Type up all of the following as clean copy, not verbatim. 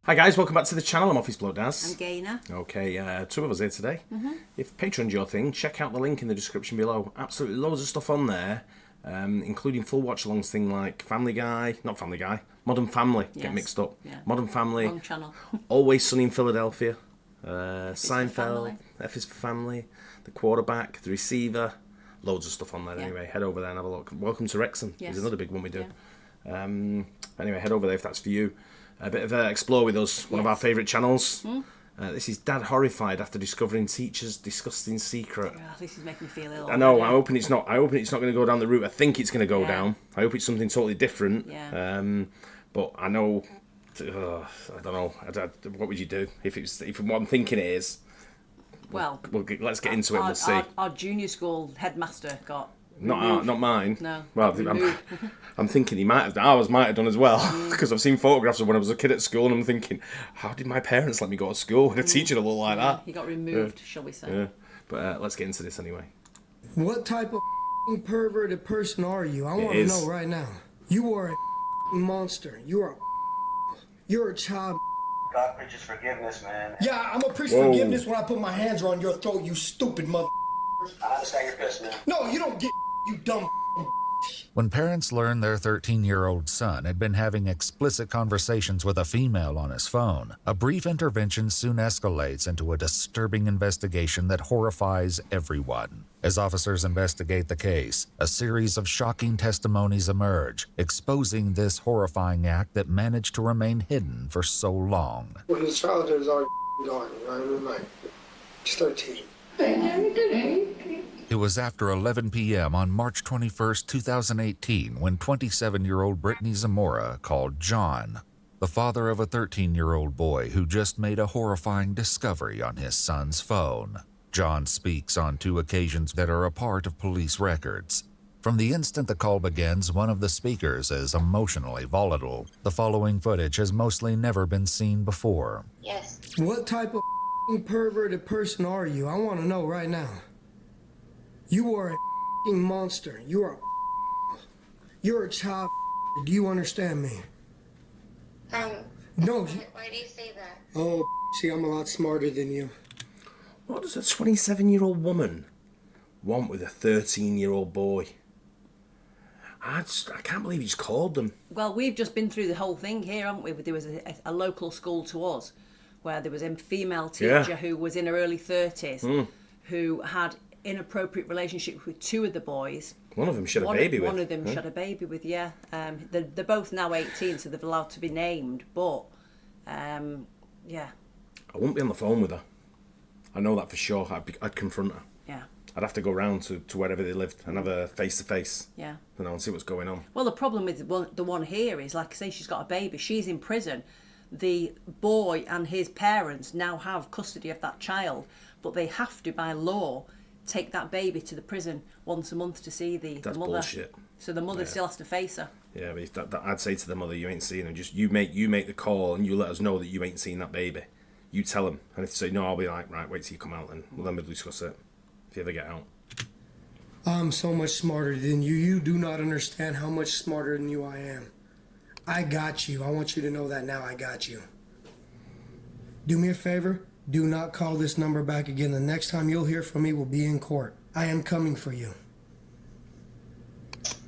Hi guys, welcome back to the channel. I'm Office Bloke Daz. I'm Gaynor. Okay, two of us here today. If Patreon's your thing, check out the link in the description below. Absolutely loads of stuff on there, including full watch-alongs, thing like Modern Family, get mixed up. Yeah. Modern Family, Wrong channel. Always Sunny in Philadelphia, Seinfeld, Family. F is for Family, The Quarterback, The Receiver, loads of stuff on there. Anyway, head over there and have a look. Welcome to Wrexham is another big one we do. Anyway, head over there if that's for you. A bit of Explore with us, one of our favourite channels. This is Dad Horrified after discovering teacher's disgusting secret. Oh, this is making me feel ill. I know. I'm hoping it's not. I hope it's not going to go down the route I think it's going to go down. I hope it's something totally different. Yeah. But I know. I don't know. What would you do if what I'm thinking it is? Well, let's get into it. We'll see. Our junior school headmaster got. Not mine. No. Well, I'm thinking he might have. Ours might have done as well because I've seen photographs of when I was a kid at school, and I'm thinking, how did my parents let me go to school with a teacher that looked like that? He got removed, shall we say? Yeah. But let's get into this anyway. What type of perverted person are you? I want to know right now. You are a monster. You're a child. God preaches forgiveness, man. Yeah, I'm gonna preach forgiveness when I put my hands around your throat, you stupid mother. I understand your pissed, man. No, you don't get, you dumb. When parents learned their 13-year-old son had been having explicit conversations with a female on his phone, a brief intervention soon escalates into a disturbing investigation that horrifies everyone. As officers investigate the case, a series of shocking testimonies emerge, exposing this horrifying act that managed to remain hidden for so long. Well, his childhood is already gone, you know what I mean? Like, he's 13. It was after 11 p.m. on March 21st, 2018, when 27-year-old Brittany Zamora called John, the father of a 13-year-old boy who just made a horrifying discovery on his son's phone. John speaks on 2 occasions that are a part of police records. From the instant the call begins, one of the speakers is emotionally volatile. The following footage has mostly never been seen before. Yes. What type of perverted person are you? I want to know right now. You are a monster. You're a child. Do you understand me? No. Why do you say that? Oh, see, I'm a lot smarter than you. What does a 27-year-old woman want with a 13-year-old boy? I can't believe he's called them. Well, we've just been through the whole thing here, haven't we? There was a local school to us where there was a female teacher who was in her early 30s who had inappropriate relationship with 2 of the boys. One of them she had a baby with. One of them she had a baby with, They're both now 18, so they're allowed to be named, but, I wouldn't be on the phone with her. I know that for sure. I'd confront her. Yeah. I'd have to go round to wherever they lived and have a face-to-face. Yeah. And see what's going on. Well, the problem with the one here is, like I say, she's got a baby. She's in prison. The boy and his parents now have custody of that child, but they have to, by law, take that baby to the prison once a month to see the That's mother. bullshit. So the mother still has to face her. Yeah, but if that I'd say to the mother, you ain't seen her. Just you make the call and you let us know that you ain't seen that baby. You tell them, and if they say no, I'll be like, right, wait till you come out, then we'll discuss it. If you ever get out. I'm so much smarter than you. You do not understand how much smarter than you I am. I got you. I want you to know that now. I got you. Do me a favor. Do not call this number back again. The next time you'll hear from me will be in court. I am coming for you.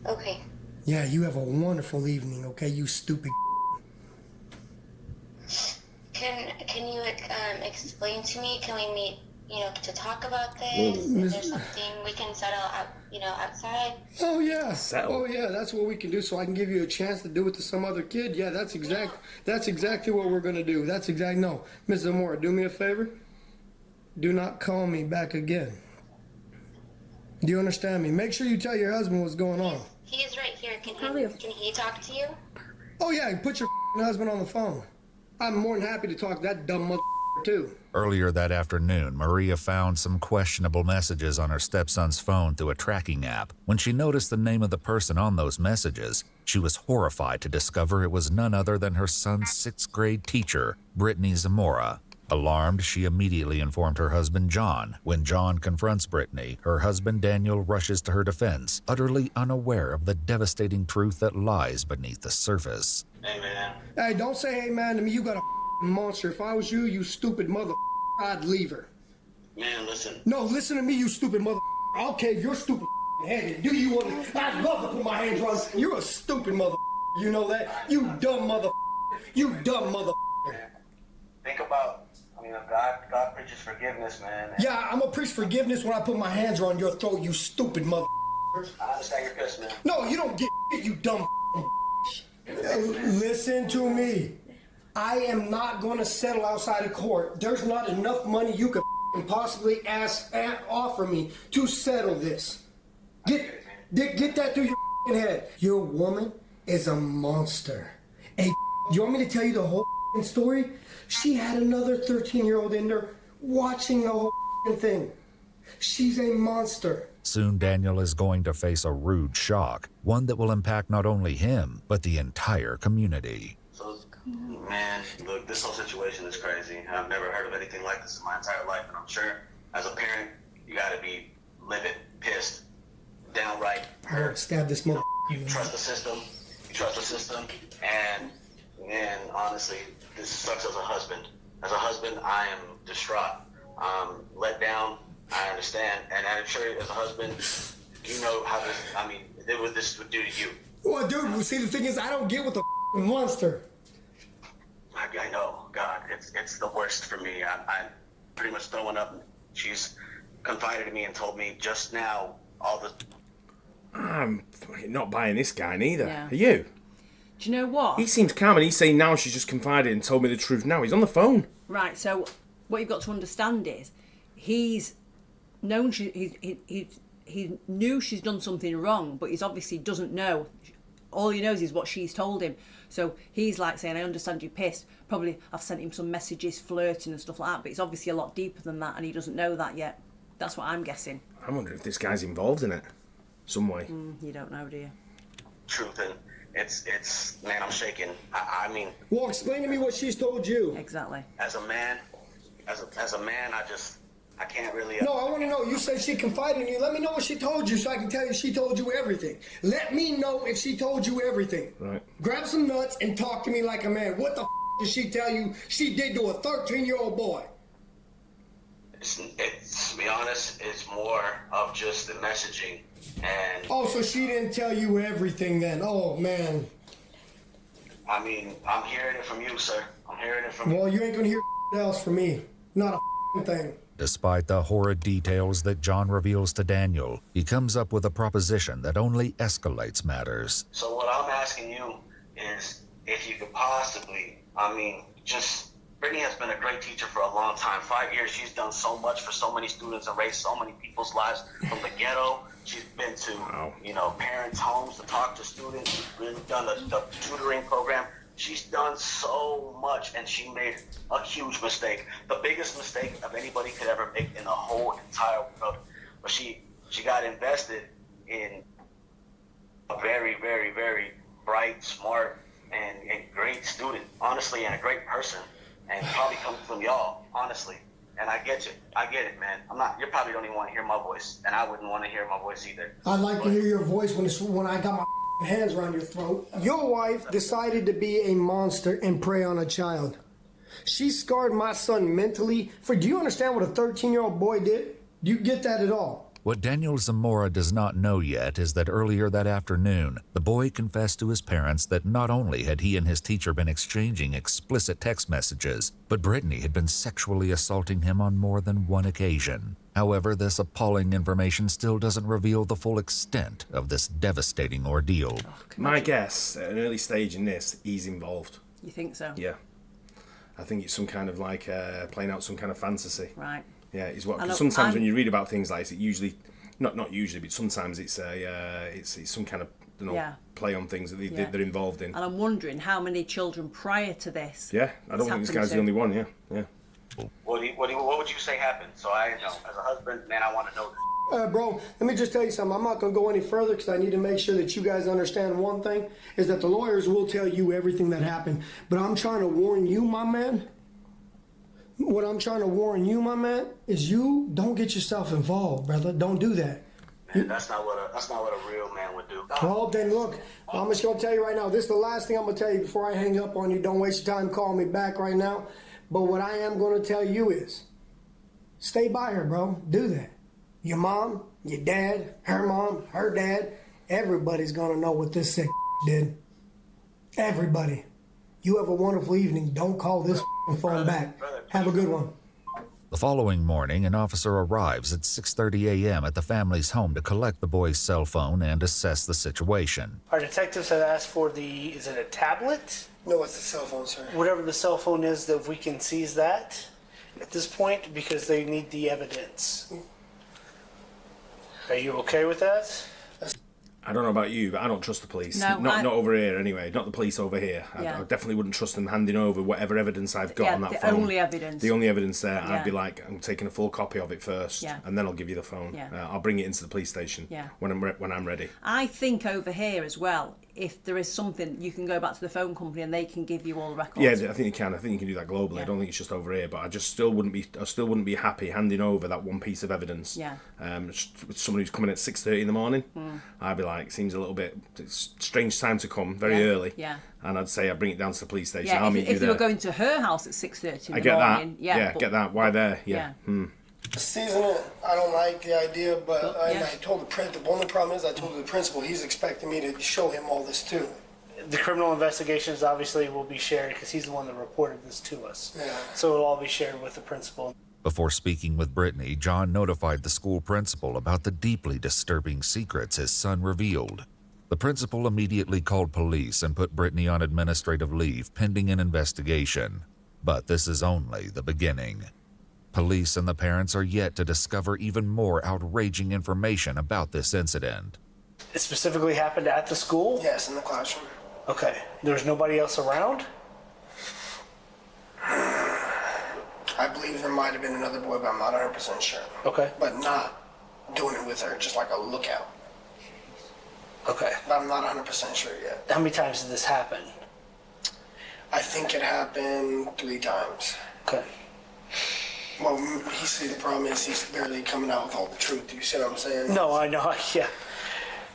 Okay. Yeah, you have a wonderful evening, okay, you stupid. Can you explain to me? Can we meet, to talk about this? Is there something we can settle out, outside? Oh yeah. Settle. Oh yeah, that's what we can do so I can give you a chance to do it to some other kid. Yeah, that's exactly what we're gonna do. No. Ms. Zamora, do me a favor. Do not call me back again. Do you understand me? Make sure you tell your husband what's going on. He is right here. Can he talk to you? Oh yeah, put your husband on the phone. I'm more than happy to talk to that dumb mother too. Earlier that afternoon, Maria found some questionable messages on her stepson's phone through a tracking app. When she noticed the name of the person on those messages, she was horrified to discover it was none other than her son's 6th grade teacher, Brittany Zamora. Alarmed, she immediately informed her husband John. When John confronts Brittany, her husband Daniel rushes to her defense, utterly unaware of the devastating truth that lies beneath the surface. Hey, man. Hey, don't say amen to me. You got a monster. If I was you, you stupid mother, I'd leave her. Man, listen. No, listen to me, you stupid mother. I'll cave your stupid head. Do you want to? I'd love to put my hands on you. You're a stupid mother. You know that? You dumb mother. You dumb mother. Think about, God preaches forgiveness, man. Yeah, I'm gonna preach forgiveness when I put my hands around your throat, you stupid mother. I understand you're pissed, man. No, you don't get shit, you dumb. Listen to me. I am not going to settle outside of court. There's not enough money you could possibly offer me to settle this. Get that through your head. Your woman is a monster. Do you want me to tell you the whole story? She had another 13-year-old in there watching the whole thing. She's a monster. Soon Daniel is going to face a rude shock, one that will impact not only him, but the entire community. So, man, look, this whole situation is crazy. I've never heard of anything like this in my entire life, and I'm sure as a parent, you gotta be livid, pissed, downright hurt. Stab this mother. You trust the system. You trust the system, and honestly, this sucks as a husband. As a husband, I am distraught, let down. I understand, and I'm sure as a husband, you know how this would do to you. Well, dude, see, the thing is, I don't get with the monster. I know, God, it's the worst for me. I'm pretty much throwing up. She's confided in me and told me just now all the... I'm not buying this guy neither. Yeah. Are you? Do you know what? He seems calm, and he's saying now she's just confided and told me the truth now. He's on the phone. Right, so what you've got to understand is he's known he knew she's done something wrong, but he's obviously doesn't know. All he knows is what she's told him. So he's like saying, I understand you're pissed. Probably I've sent him some messages flirting and stuff like that, but it's obviously a lot deeper than that, and he doesn't know that yet. That's what I'm guessing. I wonder if this guy's involved in it some way. You don't know, do you? truth, and it's man, I'm shaking. I mean, well, explain to me what she's told you. Exactly. as a man, I can't really. No, I want to know. You said she confided in you. Let me know what she told you so I can tell you she told you everything. Let me know if she told you everything. Right. Grab some nuts and talk to me like a man. What the did she tell you she did to a 13-year-old boy? It's, to be honest, it's more of just the messaging. And oh, so she didn't tell you everything then. Oh, man. I mean, I'm hearing it from you, sir. I'm hearing it from you. Well, you ain't going to hear else from me. Not a thing. Despite the horrid details that John reveals to Daniel, he comes up with a proposition that only escalates matters. So what I'm asking you is if you could possibly, Brittany has been a great teacher for a long time. 5 years, she's done so much for so many students and raised so many people's lives from the ghetto. She's been to, parents' homes to talk to students. She's really done the tutoring program. She's done so much, and she made a huge mistake. The biggest mistake of anybody could ever make in the whole entire world. But she got invested in a very, very, very bright, smart, and great student, honestly, and a great person. And probably comes from y'all, honestly. And I get it, man. You probably don't even want to hear my voice, and I wouldn't want to hear my voice either. I'd like to hear your voice when I got my hands around your throat. Your wife decided to be a monster and prey on a child. She scarred my son mentally. Do you understand what a 13-year-old boy did? Do you get that at all? What Daniel Zamora does not know yet is that earlier that afternoon, the boy confessed to his parents that not only had he and his teacher been exchanging explicit text messages, but Brittany had been sexually assaulting him on more than one occasion. However, this appalling information still doesn't reveal the full extent of this devastating ordeal. My guess, at an early stage in this, he's involved. You think so? Yeah. I think it's some kind of playing out some kind of fantasy. Right. Yeah, is what. Sometimes when you read about things like this, it usually, not usually, but sometimes it's some kind of play on things that they're involved in. And I'm wondering how many children prior to this. Yeah, I don't think this guy's the only one. Yeah. What would you say happened? So I know, as a husband, man, I want to know this. Bro, let me just tell you something. I'm not going to go any further because I need to make sure that you guys understand one thing, is that the lawyers will tell you everything that happened. But I'm trying to warn you, my man. What I'm trying to warn you, my man, is you don't get yourself involved, brother. Don't do that. And that's not what a real man would do. Well, then look, I'm just going to tell you right now. This is the last thing I'm going to tell you before I hang up on you. Don't waste your time calling me back right now. But what I am going to tell you is, stay by her, bro. Do that. Your mom, your dad, her mom, her dad, everybody's going to know what this sick did. Everybody. You have a wonderful evening. Don't call this phone back. Have a good one. The following morning, an officer arrives at 6:30 a.m. at the family's home to collect the boy's cell phone and assess the situation. Our detectives have asked for is it a tablet? No, it's the cell phone, sir. Whatever the cell phone is, that we can seize that at this point because they need the evidence. Are you okay with that? I don't know about you, but I don't trust the police. No, not over here anyway. Not the police over here. Yeah. I definitely wouldn't trust them handing over whatever evidence I've got on that phone. The only evidence. The only evidence there. Yeah. I'd be like, I'm taking a full copy of it first, and then I'll give you the phone. Yeah. I'll bring it into the police station when I'm ready. I think over here as well, if there is something, you can go back to the phone company and they can give you all the records. Yeah, I think you can. I think you can do that globally. Yeah. I don't think it's just over here. But I still wouldn't be happy handing over that one piece of evidence. Yeah. With someone who's coming at 6:30 in the morning, I'd be like, seems a little bit strange time to come, very early. Yeah. And I'd say I'd bring it down to the police station. Yeah. I'll meet you there. If you were going to her house at 6:30 in the morning. I get that. Why there? Yeah. Season it. I don't like the idea, but I told the principal. The only problem is I told the principal he's expecting me to show him all this too. The criminal investigations obviously will be shared because he's the one that reported this to us. Yeah. So it'll all be shared with the principal. Before speaking with Brittany, John notified the school principal about the deeply disturbing secrets his son revealed. The principal immediately called police and put Brittany on administrative leave pending an investigation. But this is only the beginning. Police and the parents are yet to discover even more outraging information about this incident. It specifically happened at the school? Yes, in the classroom. Okay. There was nobody else around? I believe there might have been another boy, but I'm not 100% sure. Okay. But not doing it with her, just like a lookout. Okay. But I'm not 100% sure yet. How many times did this happen? I think it happened 3 times. Okay. Well, the problem is he's barely coming out with all the truth. You see what I'm saying? No, I know. Yeah.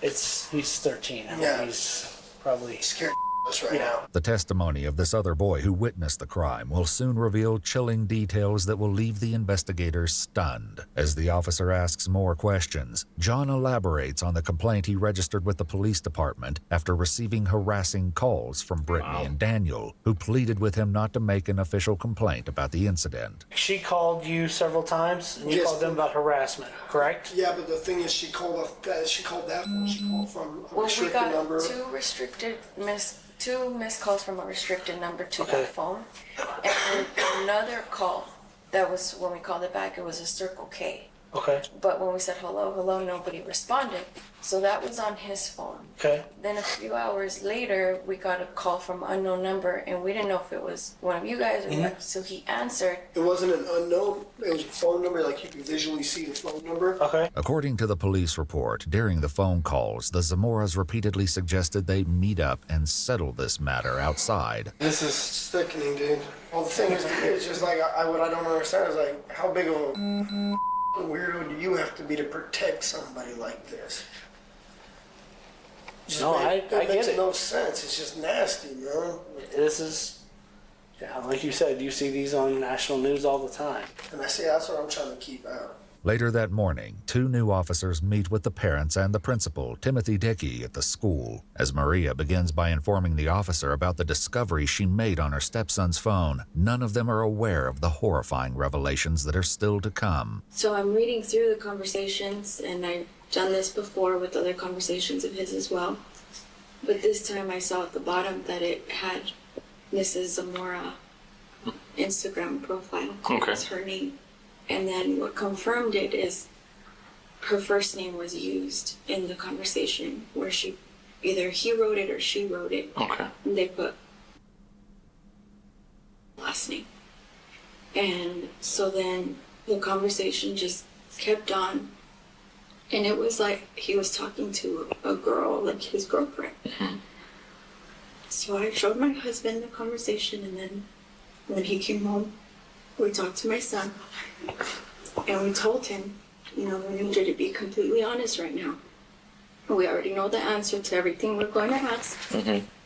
He's 13. I mean, he's probably scared us right now. The testimony of this other boy who witnessed the crime will soon reveal chilling details that will leave the investigators stunned. As the officer asks more questions, John elaborates on the complaint he registered with the police department after receiving harassing calls from Brittany and Daniel, who pleaded with him not to make an official complaint about the incident. She called you several times, and you called them about harassment, correct? Yeah, but the thing is, she called that one. She called from a restricted number. Two missed calls from a restricted number to that phone, and another call that was, when we called it back, it was a Circle K. Okay. But when we said hello, nobody responded. So that was on his phone. Okay. Then a few hours later, we got a call from unknown number, and we didn't know if it was one of you guys or what. So he answered. It wasn't an unknown. It was a phone number, like you could visually see the phone number. Okay. According to the police report, during the phone calls, the Zamoras repeatedly suggested they meet up and settle this matter outside. This is sickening, dude. Well, the thing is, it's just like, what I don't understand is like, how big of a weirdo do you have to be to protect somebody like this? I get makes it. No sense. It's just nasty, man. This is, like you said, you see these on national news all the time. And that's what I'm trying to keep out. Later that morning, 2 new officers meet with the parents and the principal, Timothy Dickey, at the school. As Maria begins by informing the officer about the discovery she made on her stepson's phone, none of them are aware of the horrifying revelations that are still to come. So I'm reading through the conversations, and I've done this before with other conversations of his as well. But this time I saw at the bottom that it had Mrs. Zamora Instagram profile. Okay. It's her name. And then what confirmed it is her first name was used in the conversation where either he wrote it or she wrote it. Okay. And they put last name. And so then the conversation just kept on. And it was like he was talking to a girl, like his girlfriend. Mm-hmm. So I showed my husband the conversation, and then when he came home, we talked to my son, and we told him we need you to be completely honest right now. We already know the answer to everything we're going to ask.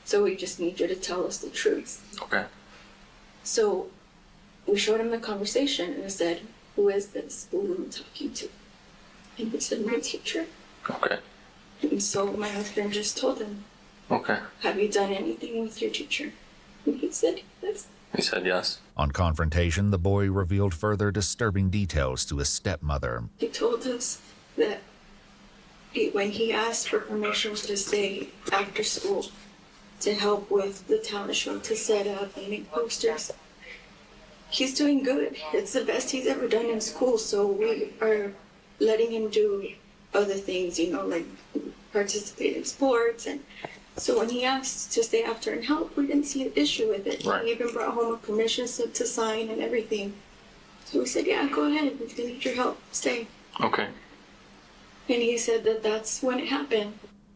So we just need you to tell us the truth. Okay. So we showed him the conversation and I said, who is this? Who am I talking to? And he said, my teacher. Okay. And so my husband just told him, Okay. have you done anything with your teacher? And he said, yes. He said yes. On confrontation, the boy revealed further disturbing details to his stepmother. He told us that when he asked for permission to stay after school to help with the talent show, to set up and make posters, he's doing good. It's the best he's ever done in school, so we are letting him do other things, like participate in sports. And so when he asked to stay after and help, we didn't see an issue with it. Right. He even brought home a permission slip to sign and everything. So we said, yeah, go ahead, if you need your help, stay. Okay. And he said that that's when it happened.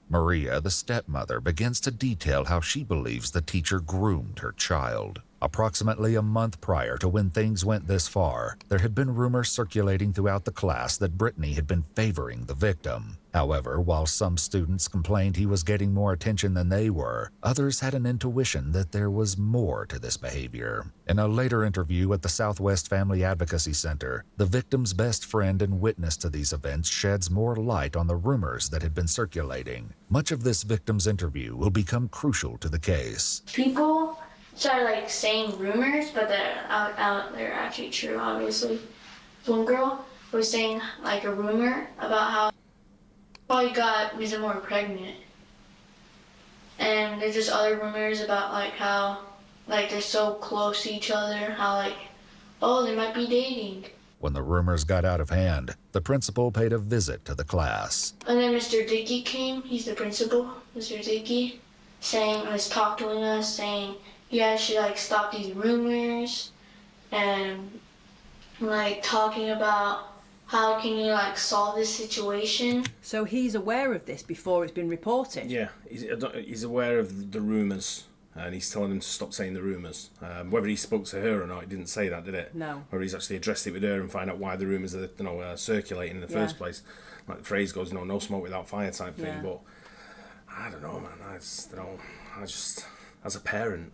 Maria, the stepmother, begins to detail how she believes the teacher groomed her child. Approximately a month prior to when things went this far, there had been rumors circulating throughout the class that Brittany had been favoring the victim. However, while some students complained he was getting more attention than they were, others had an intuition that there was more to this behavior. In a later interview at the Southwest Family Advocacy Center, the victim's best friend and witness to these events sheds more light on the rumors that had been circulating. Much of this victim's interview will become crucial to the case. People started saying rumors, but they're actually true, obviously. One girl was saying a rumor about how probably got Mizamora pregnant. And there's just other rumors about how they're so close to each other, how they might be dating. When the rumors got out of hand, the principal paid a visit to the class. And then Mr. Dickey came, he's the principal, Mr. Dickey, was talking to us, saying, you guys should stop these rumors, and talking about how can you solve this situation. So he's aware of this before it's been reported? Yeah, he's aware of the rumours, and he's telling him to stop saying the rumours. Whether he spoke to her or not, he didn't say that, did it? No. Or he's actually addressed it with her and find out why the rumours are circulating in the first place. Like the phrase goes, no smoke without fire type thing. But I don't know, man. I just as a parent.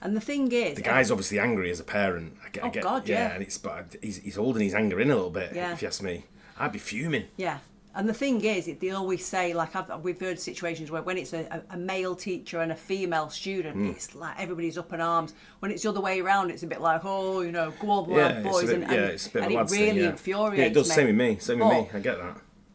And the thing is, the guy's obviously angry as a parent. I get, God, yeah. And he's holding his anger in a little bit. Yeah. If you ask me, I'd be fuming. Yeah. And the thing is, they always say, we've heard situations where when it's a male teacher and a female student, it's everybody's up in arms. When it's the other way around, it's a bit go on, boys. It's a bit of a it lads really thing, infuriates me. Yeah, it does. me. Same with me. I get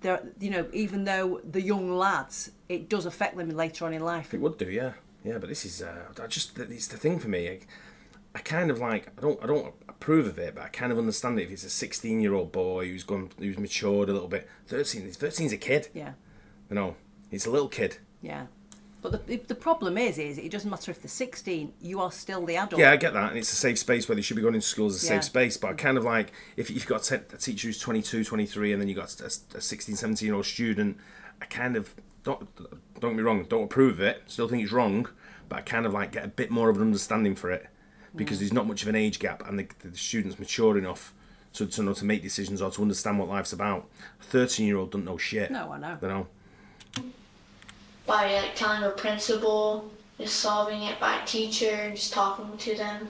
that. Even though the young lads, it does affect them later on in life. It would do, yeah. Yeah, but this is, it's the thing for me. I kind of I don't approve of it, but I kind of understand it if it's a 16-year-old boy who's matured a little bit. 13's a kid. Yeah. It's a little kid. Yeah. But the problem is it doesn't matter if they're 16, you are still the adult. Yeah, I get that, and it's a safe space where they should be going into school as a safe space, but I kind of if you've got a teacher who's 22, 23, and then you've got a 16, 17-year-old student, I kind of, don't get me wrong, don't approve of it, still think it's wrong, but I kind of get a bit more of an understanding for it, because there's not much of an age gap, and the student's mature enough to know to make decisions or to understand what life's about. A 13-year-old doesn't know shit. No, I know. They know. By telling the principal, just solving it by teacher, just talking to them.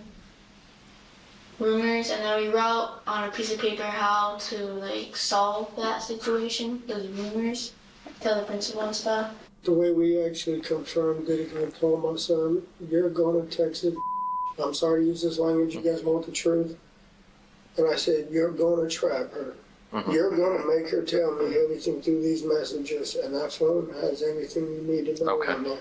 Rumors, and then we wrote on a piece of paper how to solve that situation, those rumors, tell the principal and stuff. The way we actually confirmed it, I told my son, you're going to Texas. I'm sorry to use this language, you guys want the truth. And I said, you're going to trap her. You're going to make her tell me everything through these messages, and that phone has everything you need to know on that.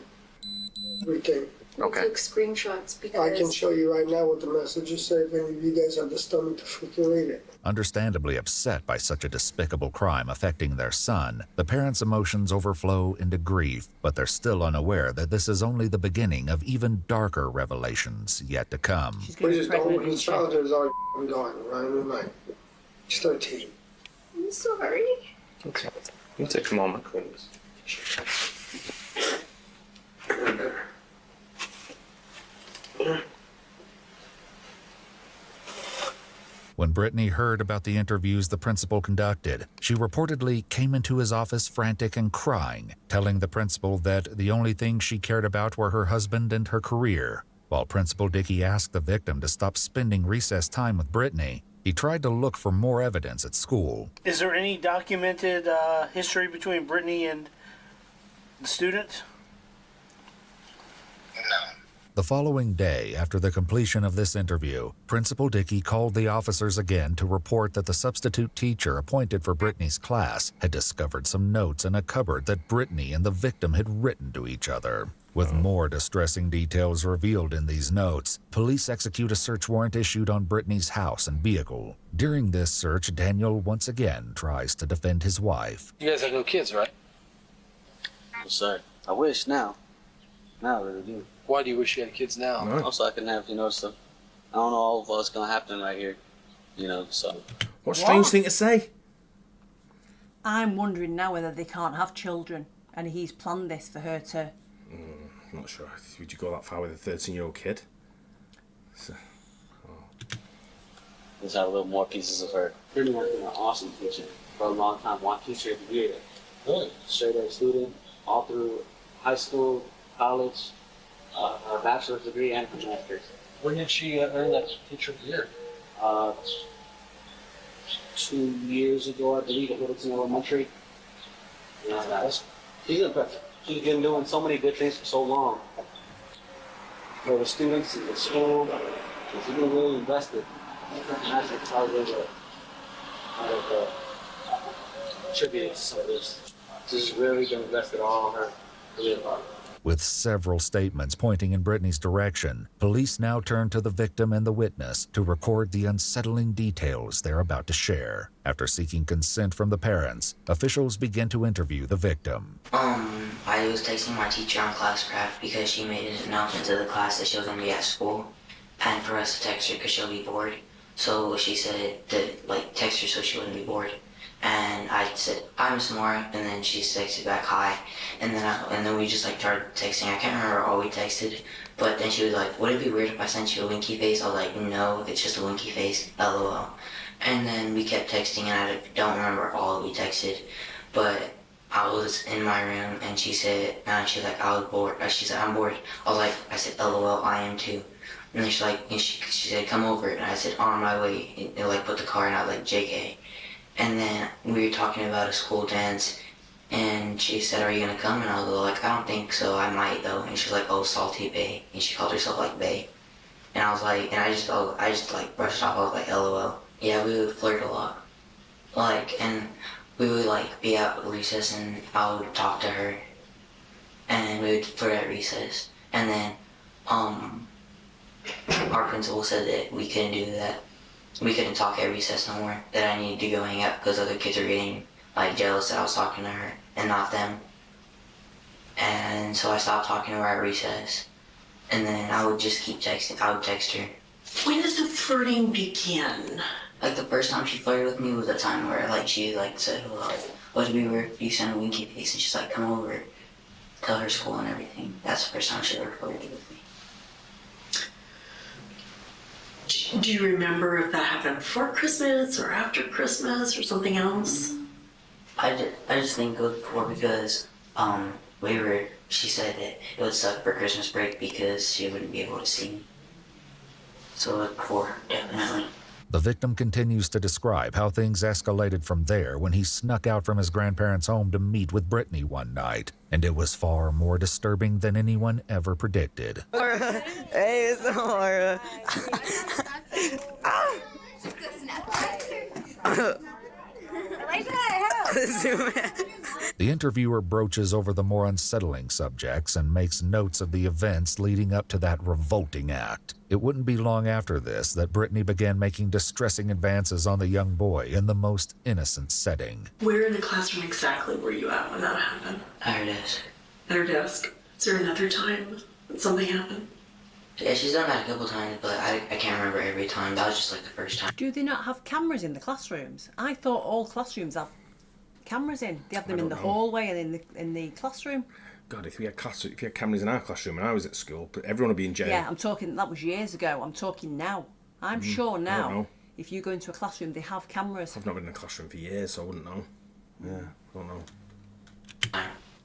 Everything. Okay. Took screenshots because I can show you right now what the messages say if any of you guys have the stomach to freaking read it. Understandably upset by such a despicable crime affecting their son, the parents' emotions overflow into grief, but they're still unaware that this is only the beginning of even darker revelations yet to come. We just don't, his childhood is already gone, right? He's 13. I'm sorry. Okay. You can take a moment, please. When When Brittany heard about the interviews the principal conducted, she reportedly came into his office frantic and crying, telling the principal that the only things she cared about were her husband and her career. While Principal Dickey asked the victim to stop spending recess time with Brittany, he tried to look for more evidence at school. Is there any documented history between Brittany and the student? No. The following day, after the completion of this interview, Principal Dickey called the officers again to report that the substitute teacher appointed for Brittany's class had discovered some notes in a cupboard that Brittany and the victim had written to each other. With more distressing details revealed in these notes, police execute a search warrant issued on Brittany's house and vehicle. During this search, Daniel once again tries to defend his wife. You guys have no kids, right? No, sir. I wish now. Now I really do. Why do you wish you had kids now? No. Also, I can have, stuff. I don't know all of what's going to happen right here, so. What a strange thing to say. I'm wondering now whether they can't have children and he's planned this for her to... I'm not sure. Would you go that far with a 13-year-old kid? Let's have a little more pieces of her. Pretty much been an awesome teacher for a long time. One teacher every year. Really? Straight A student, all through high school, college, her bachelor's degree, and her master's. When did she earn that teacher of the year? 2 years ago, I believe, at Littleton Elementary. She's impressive. She's been doing so many good things for so long. For the students in the school, she's been really invested. And I think probably attributed to some of this. She's really been invested all in her career. With several statements pointing in Brittany's direction, police now turn to the victim and the witness to record the unsettling details they're about to share. After seeking consent from the parents, officials begin to interview the victim. I was texting my teacher on classcraft because she made an announcement to the class that she was going to be at school, and for us to text her because she'll be bored. So she said to text her so she wouldn't be bored. And I said, "Hi, Miss Mora," and then she texted back, "Hi," and then we just started texting. I can't remember all we texted, but then she was like, "Would it be weird if I sent you a winky face?" I was like, "No, it's just a winky face, LOL." And then we kept texting, and I don't remember all we texted, but I was in my room, and she said, "I was bored." She said, "I'm bored." I said, "LOL, I am too." And then she said, "Come over," and I said, "On my way," and put the card out JK. And then we were talking about a school dance, and she said, "Are you gonna come?" And I was like, "I don't think so, I might though." And she was like, "Oh, salty bae," and she called herself bae. And I was like, and I just brushed off. I was like, "LOL." Yeah, we would flirt a lot. And we would be at recess, and I would talk to her, and we would flirt at recess. And then, our principal said that we couldn't do that. We couldn't talk at recess no more, that I needed to go hang out because other kids were getting jealous that I was talking to her and not them. And so I stopped talking to her at recess. And then I would just keep texting. I would text her. When does the flirting begin? The first time she flirted with me was a time where she said, "Would it be weird if you send a winky face?" And she's like, "Come over, tell her school and everything." That's the first time she ever flirted with me. Do you remember if that happened before Christmas or after Christmas or something else? I just think it was before because she said that it would suck for Christmas break because she wouldn't be able to see me. So it was before, definitely. The victim continues to describe how things escalated from there when he snuck out from his grandparents' home to meet with Brittany one night, and it was far more disturbing than anyone ever predicted. Hey, it's Laura. The interviewer broaches over the more unsettling subjects and makes notes of the events leading up to that revolting act. It wouldn't be long after this that Brittany began making distressing advances on the young boy in the most innocent setting. Where in the classroom exactly were you at when that happened? At her desk. At her desk. Is there another time that something happened? Yeah, she's done that a couple times, but I can't remember every time. That was just the first time. Do they not have cameras in the classrooms? I thought all classrooms have cameras in. They have them in the hallway and in the classroom. God, if we had cameras in our classroom when I was at school, but everyone would be in jail. Yeah, I'm talking. That was years ago. I'm talking now. I'm sure now. if you go into a classroom, they have cameras. I've not been in a classroom for years, so I wouldn't know. Yeah, I don't know.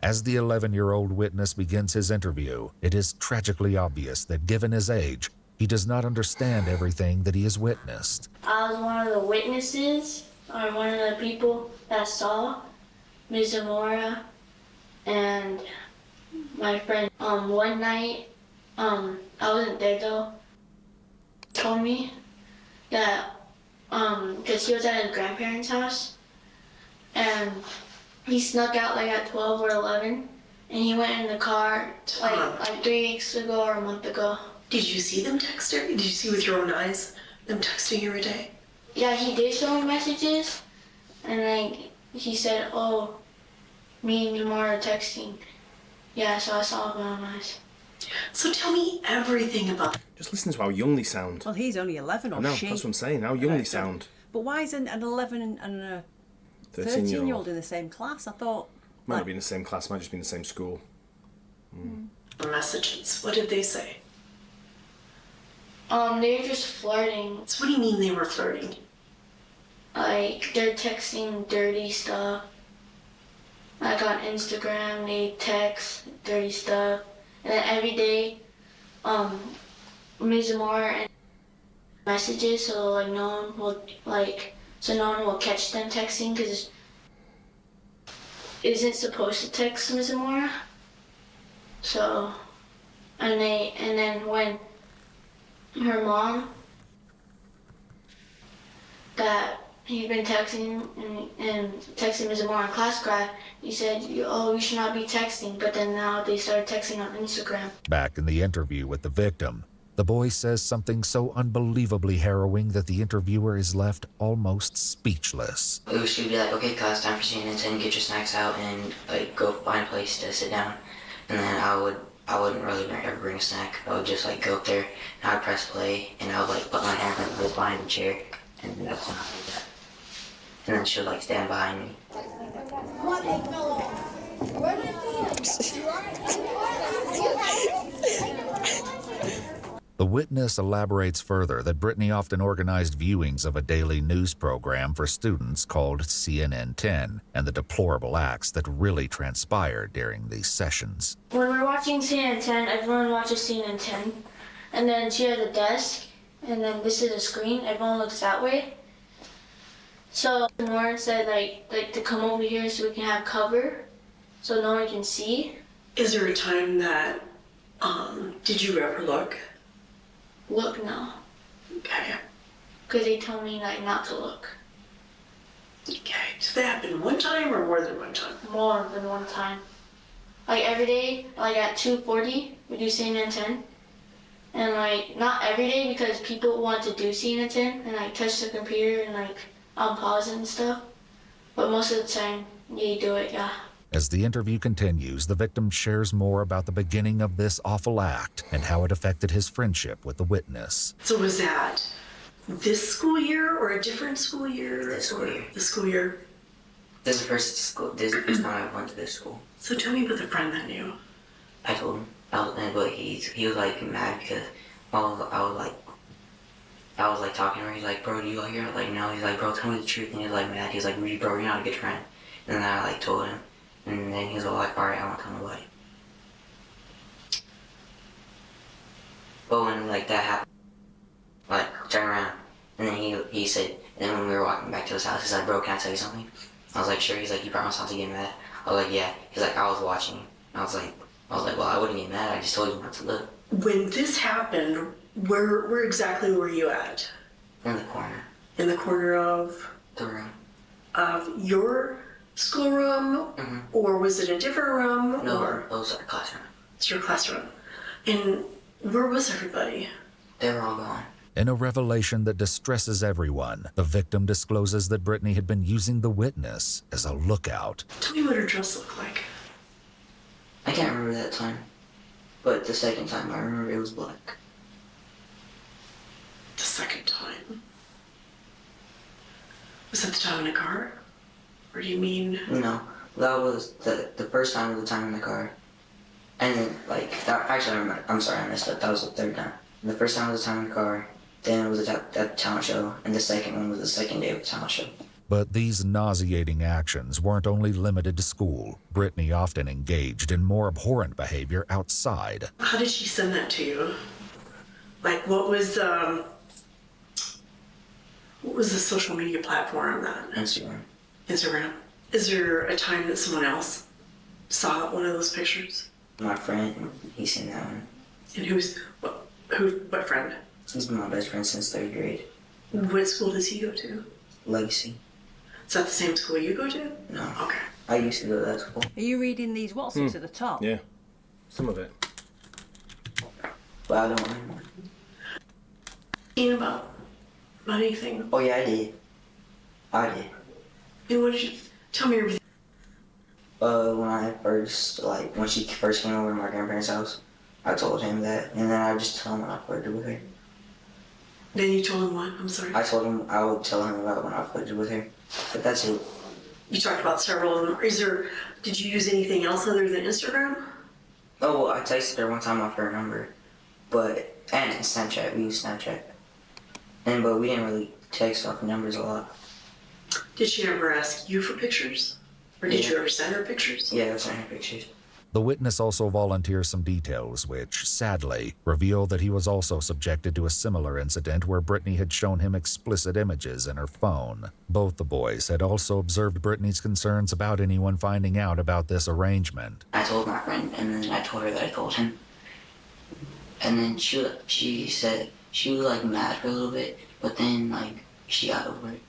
As the 11-year-old witness begins his interview, it is tragically obvious that given his age, he does not understand everything that he has witnessed. I was one of the witnesses, or one of the people that saw Ms. Zamora and my friend. One night, I wasn't there though, told me that, because he was at his grandparents' house, and he snuck out like at 12 or 11, and he went in the car like 3 weeks ago or a month ago. Did you see them text her? Did you see with your own eyes them texting every day? Yeah, he did show me messages, and like he said, "Oh, me and Jamar are texting." Yeah, so I saw it with my own eyes. So tell me everything about. Just listen to how young they sound. Well, he's only 11, or I know, she. that's what I'm saying. How young they sound. But why is an 11 and a 13-year-old in the same class? I thought. Might not be in the same class. Might just be in the same school. Messages. What did they say? They were just flirting. So what do you mean they were flirting? Like, they're texting dirty stuff. Like on Instagram, they text dirty stuff. And then every day, Ms. Moore and messages, so like no one will catch them texting, because it isn't supposed to text Ms. Moore. So, and then when her mom, that he'd been texting and texting Ms. Moore in class grad, he said, "Oh, we should not be texting," but then now they started texting on Instagram. Back in the interview with the victim, the boy says something so unbelievably harrowing that the interviewer is left almost speechless. She'd be like, "Okay, class, time for CNN 10, get your snacks out and like go find a place to sit down." And then I wouldn't really ever bring a snack. I would just like go up there and I'd press play and I would like put my hand behind the chair and that's when I do that. And then she'll like stand behind me. The witness elaborates further that Brittany often organized viewings of a daily news program for students called CNN 10 and the deplorable acts that really transpired during these sessions. When we're watching CNN 10, everyone watches CNN 10, and then she has a desk, and then this is a screen. Everyone looks that way. So Lauren said like to come over here so we can have cover, so no one can see. Is there a time that did you ever look? Look, no. Okay. Because they told me like not to look. Okay. So that happened one time or more than one time? More than one time. Like every day, like at 2:40, we do CNN 10. And like not every day because people want to do CNN 10 and like touch the computer and like pause it and stuff. But most of the time, you do it, yeah. As the interview continues, the victim shares more about the beginning of this awful act and how it affected his friendship with the witness. So was that this school year or a different school year? This school year. The school year. This is the first time I went to this school. So tell me about the friend that knew. I told him, but he was like mad because I was like talking to her. He's like, "Bro, do you like her?" I was like, "No." He's like, "Bro, tell me the truth." And he was like mad. He's like, "Bro, you're not a good friend." And then I like told him, and then he was like, "All right, I won't tell nobody." But when like that happened, like turn around, and then he said, and then when we were walking back to his house, he's like, "Bro, can I tell you something?" I was like, "Sure." He's like, "You promise not to get mad?" I was like, "Yeah." He's like, "I was watching." I was like, "Well, I wouldn't get mad. I just told you not to look." When this happened, where exactly were you at? In the corner. In the corner of? The room. Of your schoolroom? Mm-hmm. Or was it a different room? No, or? it was our classroom. It's your classroom. And where was everybody? They were all gone. In a revelation that distresses everyone, the victim discloses that Brittany had been using the witness as a lookout. Tell me what her dress looked like. I can't remember that time, but the second time I remember it was black. The second time? Was that the time in the car? Or do you mean? No, that was the first time was the time in the car. And then, like, actually, I'm sorry, I messed up. That was the third time. The first time was the time in the car, Then it was at the talent show, and the second one was the second day of the talent show. But these nauseating actions weren't only limited to school. Brittany often engaged in more abhorrent behavior outside. How did she send that to you? Like, what was the social media platform that? Instagram. Instagram. Is there a time that someone else saw one of those pictures? My friend, he's seen that one. And what friend? He's been my best friend since 3rd grade. What school does he go to? Legacy. Is that the same school you go to? No. Okay. I used to go to that school. Are you reading these what's at the top? Yeah. Some of it. But I don't remember. About anything? Oh yeah, I did. And what did you tell me everything? When she first came over to my grandparents' house, I told him that, and then I just told him when I flirted with her. Then you told him what? I'm sorry. I told him I would tell him about when I flirted with her, but that's it. You talked about several of them. Did you use anything else other than Instagram? Oh, well, I texted her one time off her number, and Snapchat. We used Snapchat. But we didn't really text off numbers a lot. Did she ever ask you for pictures? Or did you ever send her pictures? Yeah, I sent her pictures. The witness also volunteers some details which, sadly, reveal that he was also subjected to a similar incident where Brittany had shown him explicit images in her phone. Both the boys had also observed Brittany's concerns about anyone finding out about this arrangement. I told my friend, and then I told her that I told him. And then she said she was mad for a little bit, but then she got over it.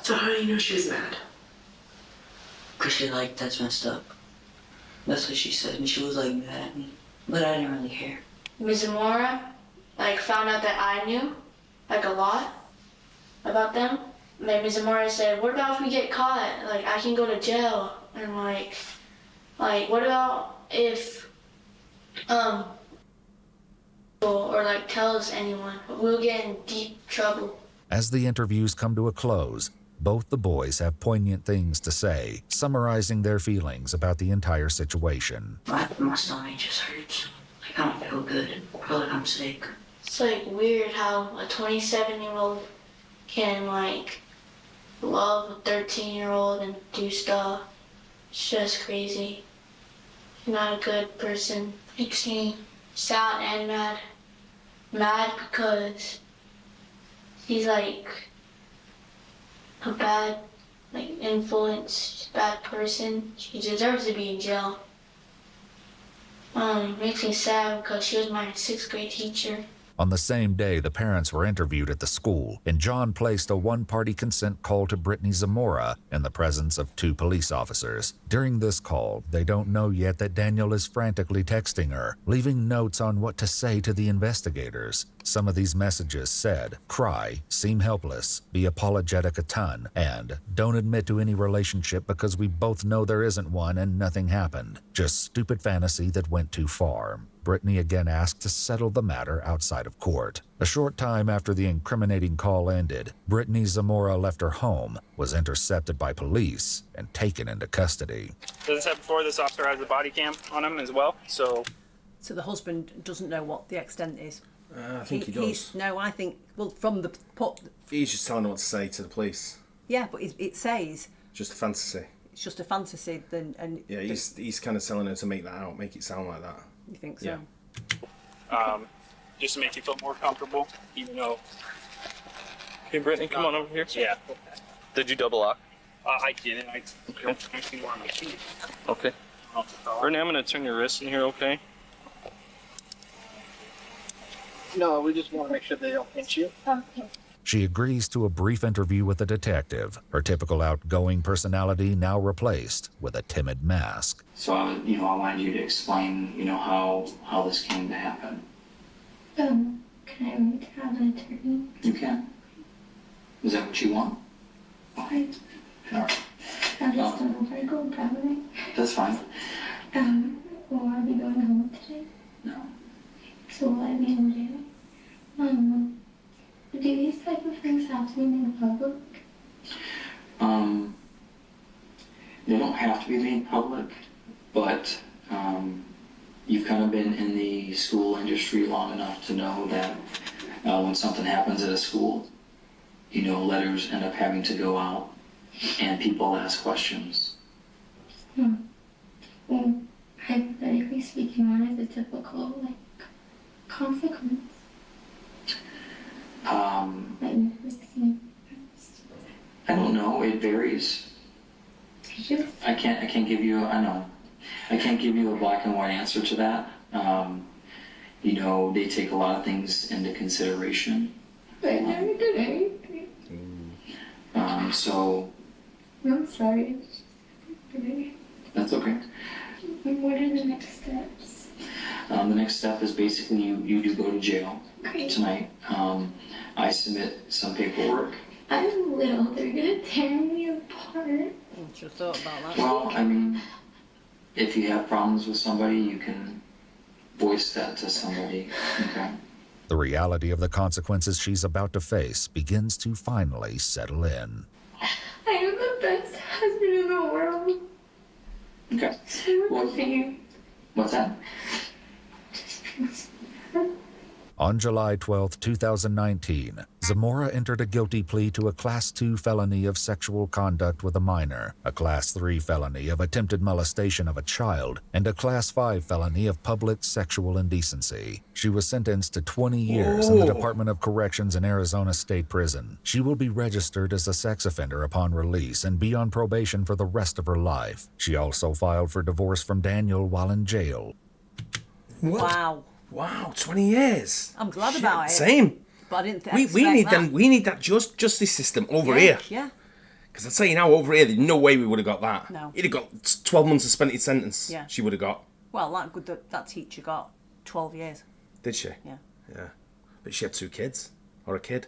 So how do you know she was mad? Cause she's that's messed up. That's what she said, and she was mad at me, but I didn't really care. Ms. Zamora, found out that I knew, a lot about them. Ms. Zamora said, what about if we get caught? I can go to jail. And what about if, or tells anyone, we'll get in deep trouble. As the interviews come to a close, both the boys have poignant things to say, summarizing their feelings about the entire situation. My stomach just hurts. I don't feel good. I feel like I'm sick. It's weird how a 27-year-old can love a 13-year-old and do stuff. It's just crazy. You're not a good person. Makes me sad and mad. Mad because he's a bad influence, bad person. She deserves to be in jail. Makes me sad because she was my 6th grade teacher. On the same day, the parents were interviewed at the school, and John placed a one-party consent call to Brittany Zamora in the presence of 2 police officers. During this call, they don't know yet that Daniel is frantically texting her, leaving notes on what to say to the investigators. Some of these messages said, cry, seem helpless, be apologetic a ton, and don't admit to any relationship because we both know there isn't one and nothing happened. Just stupid fantasy that went too far. Brittany again asked to settle the matter outside of court. A short time after the incriminating call ended, Brittany Zamora left her home, was intercepted by police, and taken into custody. As I said before, this officer has a body cam on him as well, so the husband doesn't know what the extent is. I think he does. I think, from the... He's just telling them what to say to the police. Yeah, but it says... Just a fantasy. It's just a fantasy. Yeah, he's kind of telling her to make that out, make it sound like that. You think so? Yeah. Just to make you feel more comfortable, even though... Hey, Brittany, come on over here. Yeah. Did you double lock? I didn't. I don't actually want my key. Okay. Brittany, I'm going to turn your wrist in here, okay? No, we just want to make sure they don't pinch you. Okay. She agrees to a brief interview with a detective, her typical outgoing personality now replaced with a timid mask. So I wanted you to explain, how this came to happen. Can I have an attorney? You can. Is that what you want? I Alright. just don't know if I go probably. That's fine. Will I be going home today? No. So will I be in jail? Do these type of things happen in public? They don't have to be made public, but you've kind of been in the school industry long enough to know that when something happens at a school, you know, letters end up having to go out and people ask questions. Well, hypothetically speaking, what is a typical, like, consequence? I don't know. It varies. I can't give you. I know. I can't give you a black and white answer to that. You know, they take a lot of things into consideration. I never did anything. So. I'm sorry. That's okay. And what are the next steps? The next step is basically you do go to jail tonight. I submit some paperwork. I'm little. They're gonna tear me apart. What's your thought about that? Well, I mean, if you have problems with somebody, you can voice that to somebody. Okay. The reality of the consequences she's about to face begins to finally settle in. I am the best husband in the world. Okay. What's that? On July 12, 2019, Zamora entered a guilty plea to a Class 2 felony of sexual conduct with a minor, a Class 3 felony of attempted molestation of a child, and a Class 5 felony of public sexual indecency. She was sentenced to 20 years in the Department of Corrections in Arizona State Prison. She will be registered as a sex offender upon release and be on probation for the rest of her life. She also filed for divorce from Daniel while in jail. Wow. Wow, 20 years. I'm glad about it. Same. But I didn't we need that. We need that justice system over here. Yeah. Because I'd say now over here, there's no way we would have got that. No. He'd have got 12 months suspended sentence. Yeah. She would have got. Well, that teacher got 12 years. Did she? Yeah. Yeah. But she had 2 kids. Or a kid.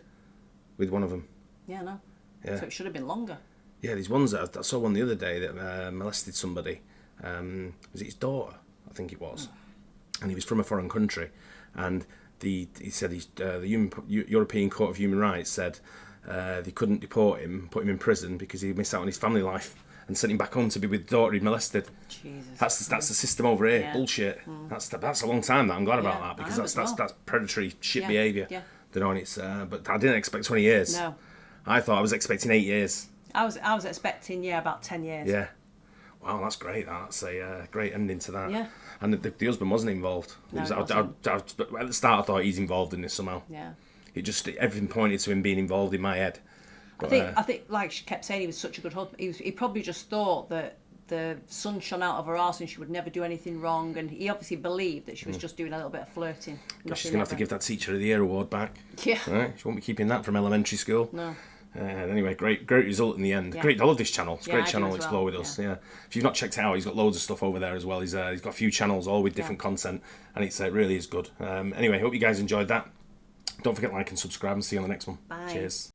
With one of them. Yeah, no. Yeah. So it should have been longer. Yeah, these ones that I saw one the other day that molested somebody. Was it his daughter? I think it was. And he was from a foreign country, and he said the European Court of Human Rights said they couldn't deport him, put him in prison because he missed out on his family life, and sent him back home to be with the daughter he'd molested. Jesus. That's the system over here. Yeah. Bullshit. That's a long time. That I'm glad about that because that's predatory shit behaviour. Yeah. You know, and it's but I didn't expect 20 years. No. I was expecting 8 years. I was expecting about 10 years. Yeah. Wow, that's great. That's a great ending to that. Yeah. And the husband wasn't involved. No, At the start, I thought he's involved in this somehow. Yeah. Everything pointed to him being involved in my head. But, I think, like she kept saying, he was such a good husband. He probably just thought that the sun shone out of her arse and she would never do anything wrong. And he obviously believed that she was just doing a little bit of flirting. she's going to have to give that Teacher of the Year award back. Yeah. Right? She won't be keeping that from elementary school. No. Anyway, great result in the end. Yeah. Great, I love this channel. It's a great I channel do to as explore well. with us. Yeah. If you've not checked it out, he's got loads of stuff over there as well. He's got a few channels all with different content, and it really is good. Anyway, hope you guys enjoyed that. Don't forget to like and subscribe, and see you on the next one. Bye. Cheers.